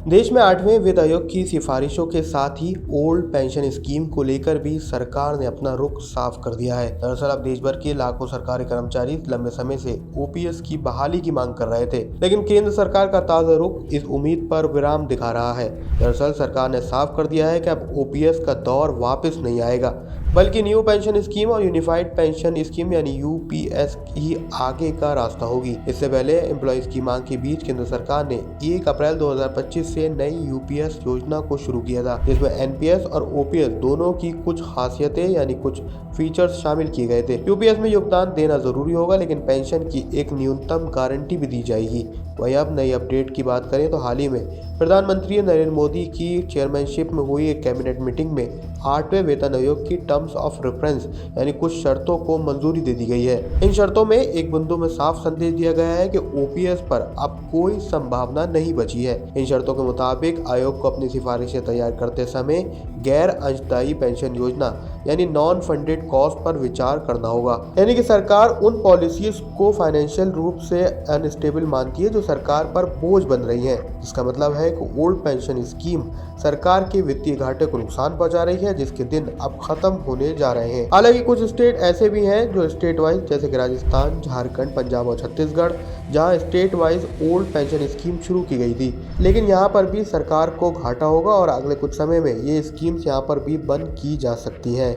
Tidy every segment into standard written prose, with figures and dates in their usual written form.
देश में 8वें वित्त आयोग की सिफारिशों के साथ ही ओल्ड पेंशन स्कीम को लेकर भी सरकार ने अपना रुख साफ कर दिया है। दरअसल अब देश भर के लाखों सरकारी कर्मचारी लंबे समय से ओपीएस की बहाली की मांग कर रहे थे, लेकिन केंद्र सरकार का ताजा रुख इस उम्मीद पर विराम दिखा रहा है। दरअसल सरकार ने साफ कर दिया है कि अब ओपीएस का दौर वापस नहीं आएगा, बल्कि न्यू पेंशन स्कीम और यूनिफाइड पेंशन स्कीम यानी यूपीएस ही आगे का रास्ता होगी। इससे पहले एम्प्लॉइज की मांग के बीच केंद्र सरकार ने 1 अप्रैल 2025 से नई यूपीएस योजना को शुरू किया था, जिसमें एनपीएस और ओपीएस दोनों की कुछ खासियतें यानी कुछ फीचर्स शामिल किए गए थे। यूपीएस में योगदान देना जरूरी होगा, लेकिन पेंशन की एक न्यूनतम गारंटी भी दी जाएगी। वहीं अब नई अपडेट की बात करें तो हाल ही में प्रधानमंत्री नरेंद्र मोदी की चेयरमैनशिप में हुई एक कैबिनेट मीटिंग में 8वें वेतन आयोग की टर्म्स ऑफ रेफरेंस यानी कुछ शर्तों को मंजूरी दे दी गई है। इन शर्तों में एक बिंदु में साफ संदेश दिया गया है कि ओपीएस पर अब कोई संभावना नहीं बची है। इन शर्तों के मुताबिक आयोग को अपनी सिफारिशें तैयार करते समय गैर अंशदायी पेंशन योजना यानी नॉन फंडेड कॉस्ट पर विचार करना होगा। यानी कि सरकार उन पॉलिसीज को फाइनेंशियल रूप से अनस्टेबल मानती है जो सरकार पर बोझ बन रही है, जिसका मतलब है कि ओल्ड पेंशन स्कीम सरकार के वित्तीय घाटे को नुकसान पहुंचा रही है, जिसके दिन अब खत्म होने जा रहे हैं। हालांकि कुछ स्टेट ऐसे भी हैं जो स्टेट वाइज जैसे कि राजस्थान, झारखंड, पंजाब और छत्तीसगढ़, जहां state wise old pension scheme शुरू की गई थी, लेकिन यहां पर भी सरकार को घाटा होगा और अगले कुछ समय में ये स्कीम्स यहां पर भी बंद की जा सकती हैं।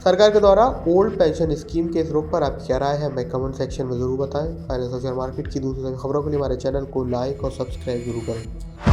सरकार के द्वारा ओल्ड पेंशन स्कीम के इस रुख पर आपकी क्या राय है, हमें कमेंट सेक्शन में जरूर बताएं। फाइनेंस और शेयर मार्केट की दूसरी खबरों के लिए हमारे चैनल को लाइक और सब्सक्राइब जरूर करें।